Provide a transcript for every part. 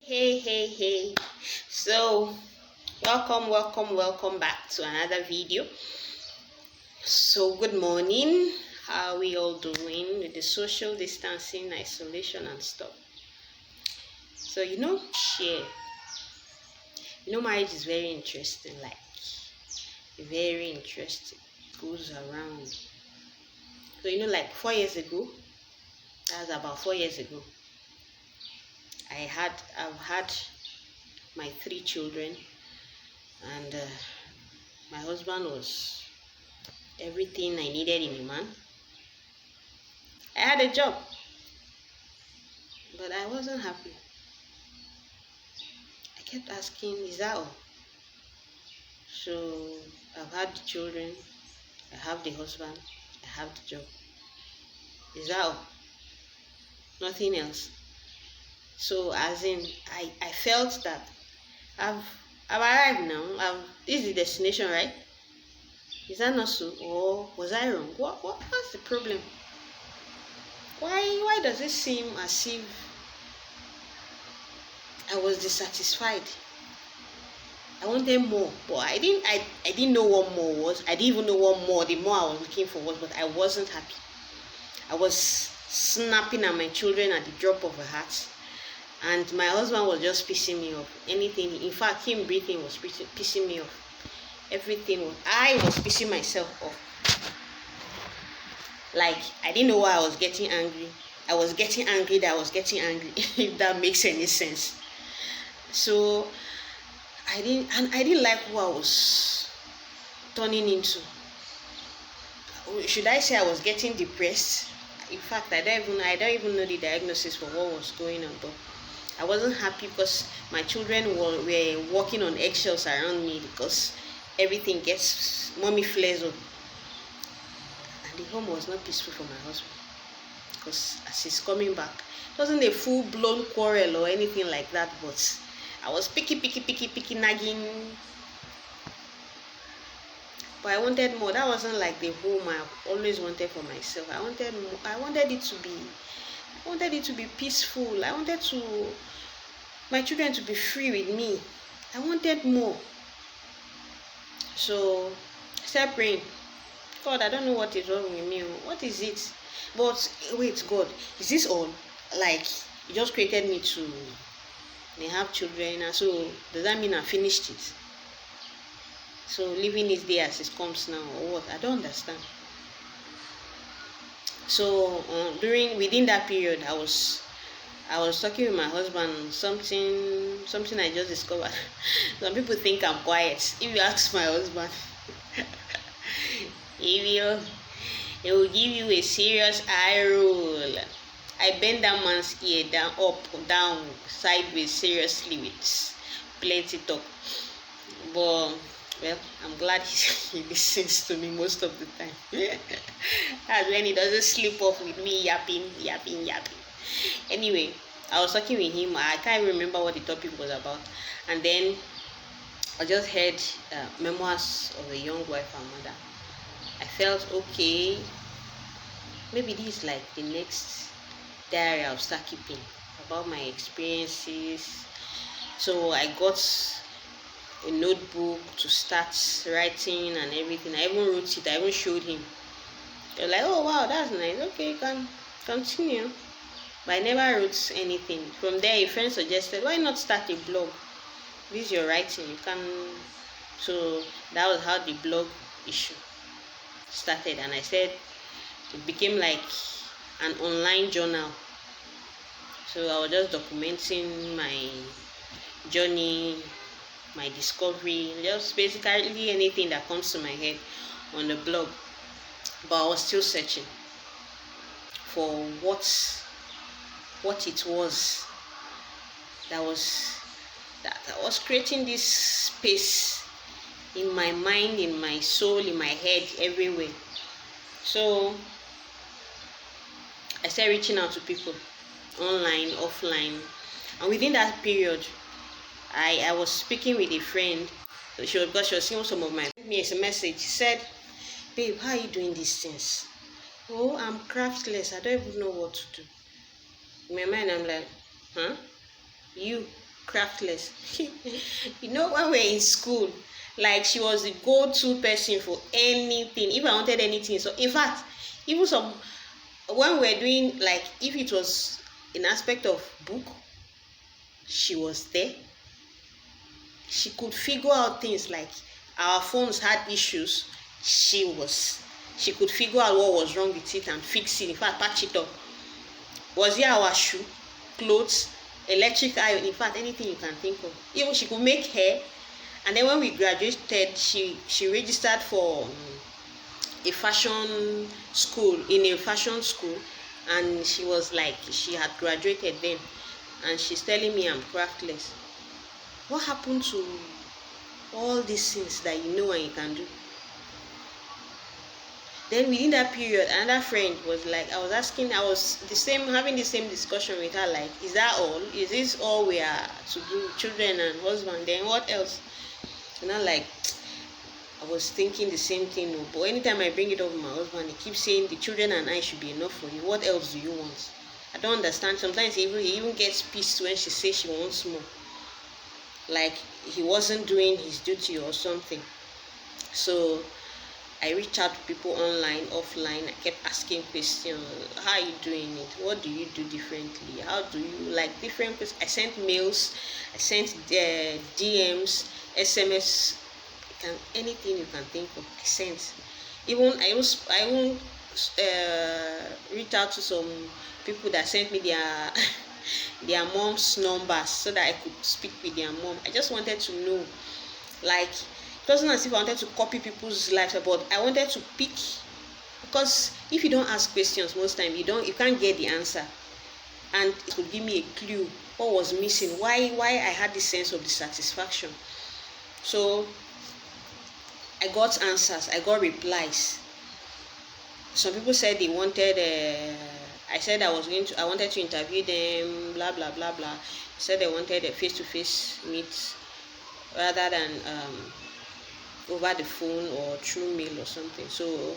Hey. So welcome back to another video. So good morning. How are we all doing with the social distancing, isolation and stuff? So yeah, marriage is very interesting, like very interesting. It goes around. So like 4 years ago, that's about 4 years ago, I've had my 3 children, and my husband was everything I needed in a man. I had a job, but I wasn't happy. I kept asking, is that all? So I've had the children, I have the husband, I have the job. Is that all? Nothing else. So as in, I felt that I've arrived now. This is the destination, right? Is that not so? Or was I wrong? What's the problem? Why does it seem as if I was dissatisfied? I wanted more, but I didn't know what more was. I didn't even know what more the more I was looking for was, but I wasn't happy. I was snapping at my children at the drop of a hat, and my husband was just pissing me off. Anything, in fact, him breathing was pissing me off. I was pissing myself off. Like, I didn't know why I was getting angry. I was getting angry that I was getting angry, if that makes any sense. So I didn't like who I was turning into. Should I say I was getting depressed? In fact, I don't even know the diagnosis for what was going on, but I wasn't happy because my children were walking on eggshells around me because everything gets mommy flares up. And the home was not peaceful for my husband because as he's coming back, it wasn't a full-blown quarrel or anything like that, but I was picky, nagging. But I wanted more. That wasn't like the home I always wanted for myself. I wanted more. I wanted it to be peaceful. I wanted my children to be free with me. I wanted more. So I started praying. God, I don't know what is wrong with me. What is it? But wait, God, is this all? Like, you just created me to have children, and so does that mean I finished it? So living is there as it comes now, or what? I don't understand. So within that period, I was talking with my husband. Something I just discovered. Some people think I'm quiet. If you ask my husband, he will give you a serious eye roll. I bend that man's ear down, up, down, sideways, seriously, with plenty talk. But well, I'm glad he listens to me most of the time. That's when he doesn't sleep off with me yapping. Anyway, I was talking with him. I can't remember what the topic was about, and then I just heard memoirs of a young wife and mother. I felt okay. Maybe this is like the next diary I'll start keeping about my experiences. So I got a notebook to start writing and everything. I even wrote it. I even showed him. They're like, oh wow, that's nice. Okay, you can continue. But I never wrote anything. From there, a friend suggested, why not start a blog? This is your writing. You can. So that was how the blog issue started, and I said it became like an online journal. So I was just documenting my journey, my discovery, just basically anything that comes to my head on the blog. But I was still searching for what it was that was creating this space in my mind, in my soul, in my head, everywhere. So I started reaching out to people online, offline, and within that period I was speaking with a friend. Because she was seeing some of my me as a message. She said, babe, how are you doing these things? Oh, I'm craftless. I don't even know what to do. In my mind, I'm like, huh? You craftless. When we're in school, like she was the go-to person for anything. If I wanted anything, so in fact, even some when we're doing, like, if it was an aspect of book, she was there. She could figure out things like our phones had issues. She could figure out what was wrong with it and fix it. In fact, patch it up. Was it our shoe, clothes, electric iron? In fact, anything you can think of. Even she could make hair. And then when we graduated, she registered for a fashion school, and she was like, she had graduated then, and she's telling me I'm craftless. What happened to all these things that you know and you can do? Then within that period, another friend was like, I was having the same discussion with her, like, is that all? Is this all we are to do? Children and husband, then what else? And I'm like, I was thinking the same thing, no. But anytime I bring it up with my husband, he keeps saying the children and I should be enough for you. What else do you want? I don't understand. Sometimes he even gets pissed when she says she wants more. Like he wasn't doing his duty or something. So I reached out to people online, offline. I kept asking questions. How are you doing it? What do you do differently? How do you like different questions? I sent mails. I sent DMs, SMS, anything you can think of. I sent. I even reached out to some people that sent me their their mom's numbers so that I could speak with their mom. I just wanted to know, like, it wasn't as if I wanted to copy people's lives, but I wanted to pick, because if you don't ask questions most time, you can't get the answer, and it would give me a clue what was missing, why I had this sense of dissatisfaction. So I got answers, I got replies. Some people said they wanted I said I wanted to interview them, blah blah blah blah. They said they wanted a face-to-face meet rather than over the phone or through mail or something. So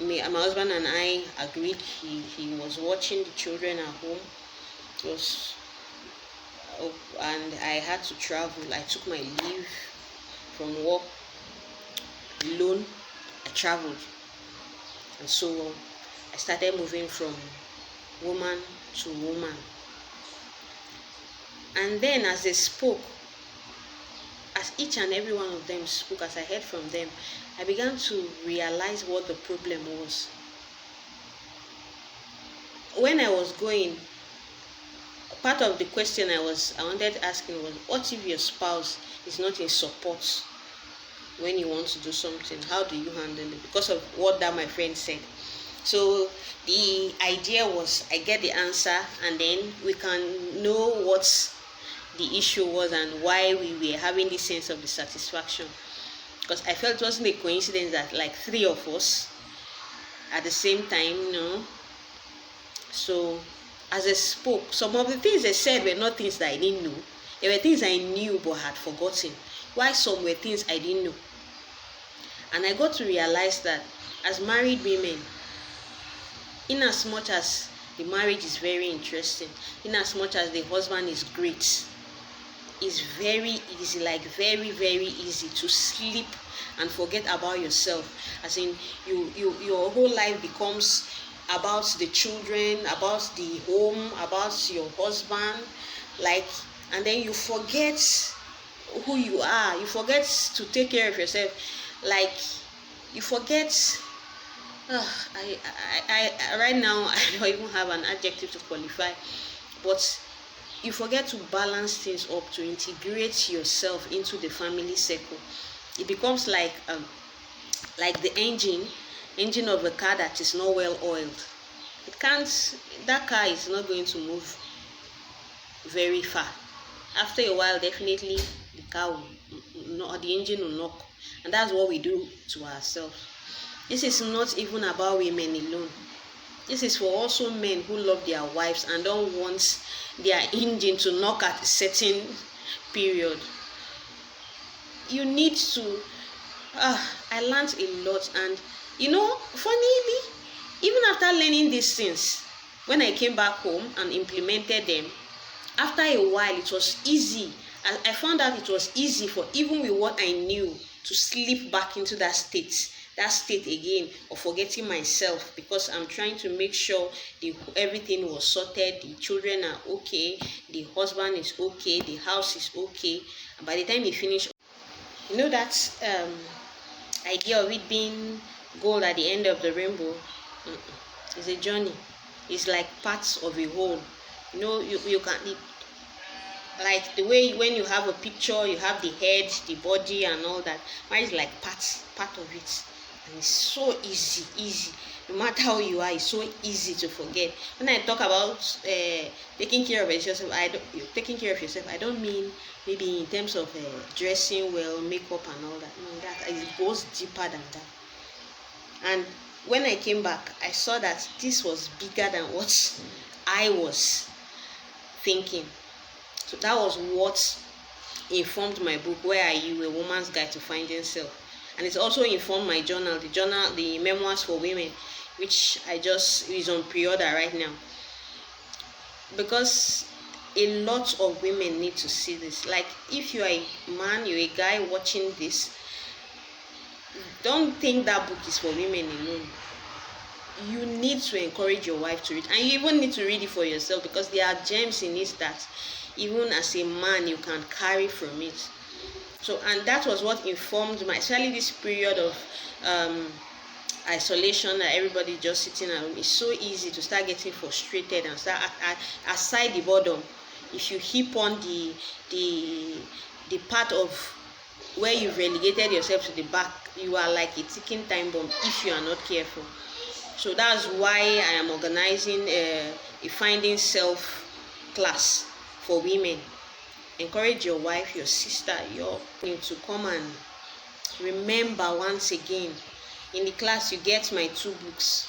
my husband and I agreed. He was watching the children at home. It was and I had to travel. I took my leave from work alone. I traveled, and so I started moving from woman to woman. And then as they spoke, as each and every one of them spoke, as I heard from them, I began to realize what the problem was. When I was going, part of the question I wanted asking was, what if your spouse is not in support when you want to do something? How do you handle it? Because of what that my friend said. So the idea was, I get the answer, and then we can know what the issue was and why we were having this sense of dissatisfaction. Because I felt it wasn't a coincidence that like three of us at the same time, So as I spoke, some of the things they said were not things that I didn't know. There were things I knew but had forgotten. While some were things I didn't know. And I got to realize that as married women, in as much as the marriage is very interesting, in as much as the husband is great, it's very easy, like very, very easy to sleep and forget about yourself. As in, your whole life becomes about the children, about the home, about your husband, like, and then you forget who you are. You forget to take care of yourself. Like, you forget. I right now I don't even have an adjective to qualify, but you forget to balance things up, to integrate yourself into the family circle. It becomes like the engine of a car that is not well oiled. That car is not going to move very far. After a while, definitely the engine will knock, and that's what we do to ourselves. This is not even about women alone. This is for also men who love their wives and don't want their engine to knock at a certain period. You need to. I learned a lot, and funnily, even after learning these things, when I came back home and implemented them, after a while it was easy. I found out it was easy for, even with what I knew, to slip back into that state again of forgetting myself, because I'm trying to make sure everything was sorted, the children are okay, the husband is okay, the house is okay. And by the time you finish, that idea of it being gold at the end of the rainbow, it's a journey. It's like parts of a whole. You can, like the way when you have a picture, you have the head, the body, and all that. Mine is like part of it, and it's so easy. No matter how you are, it's so easy to forget. When I talk about taking care of yourself, I don't mean maybe in terms of dressing well, makeup, and all that. No, that it goes deeper than that. And when I came back, I saw that this was bigger than what I was thinking. So that was what informed my book, Where Are You? A Woman's Guide to Finding Self. And it's also informed my journal, the Memoirs for Women, which is on pre-order right now. Because a lot of women need to see this. Like, if you are a man, you're a guy watching this, don't think that book is for women alone. You need to encourage your wife to read, and you even need to read it for yourself, because there are gems in it that even as a man you can carry from it. So, and that was what informed my, especially this period of isolation, that everybody just sitting at home. It's so easy to start getting frustrated and start aside the boredom. If you heap on the part of where you've relegated yourself to the back, you are like a ticking time bomb if you are not careful. So that's why I am organizing a Finding Self class for women. Encourage your wife, your sister, to come and remember once again. In the class, you get my 2 books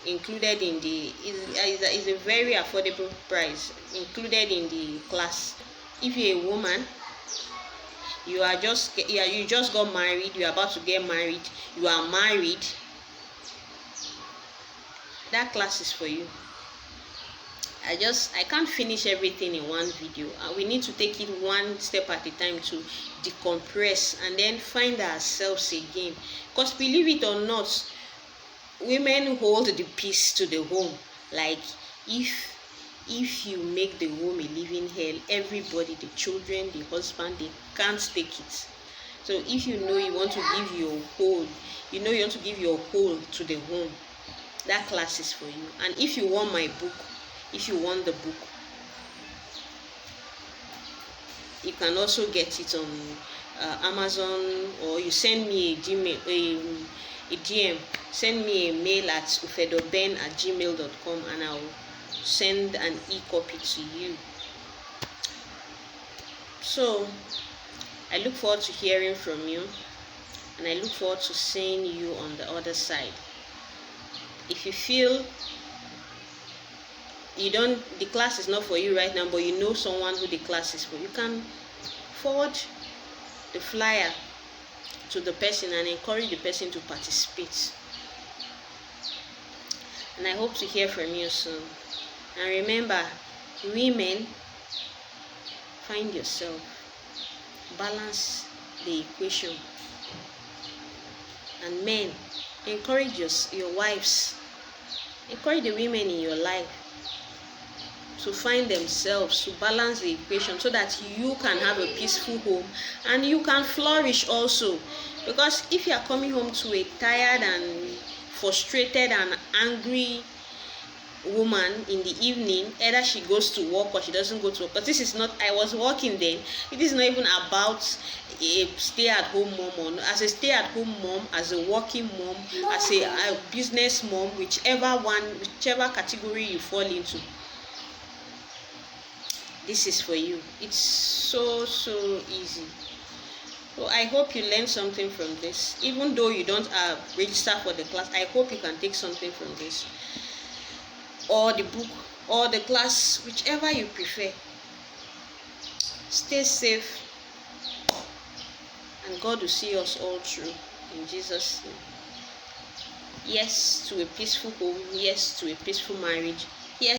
included in is a very affordable price included in the class. If you're a woman, you just got married, you are about to get married, you are married, that class is for you. I can't finish everything in one video. We need to take it one step at a time to decompress and then find ourselves again. Because believe it or not, women hold the peace to the home. Like, if you make the home a living hell, everybody, the children, the husband, they can't take it. So if you want to give your whole, you want to give your whole to the home, that class is for you. And if you want my book, if you want the book, you can also get it on Amazon, or you send me a DM, send me a mail at ufedoben@gmail.com, and I'll send an e-copy to you. So I look forward to hearing from you, and I look forward to seeing you on the other side. If you feel the class is not for you right now, but you know someone who the class is for, you can forward the flyer to the person and encourage the person to participate. And I hope to hear from you soon. And remember, women, find yourself, balance the equation. And men, encourage your wives, encourage the women in your life to find themselves, to balance the equation, so that you can have a peaceful home and you can flourish also. Because if you are coming home to a tired and frustrated and angry woman in the evening, either she goes to work or she doesn't go to work. But this is not, I was working then, it is not even about a stay-at-home mom, or as a stay-at-home mom, as a working mom, as a business mom, whichever category you fall into, this is for you. It's so easy. So I hope you learned something from this. Even though you don't register for the class, I hope you can take something from this, or the book, or the class, whichever you prefer. Stay safe, and God will see us all through, in Jesus' name. Yes to a peaceful home, yes to a peaceful marriage,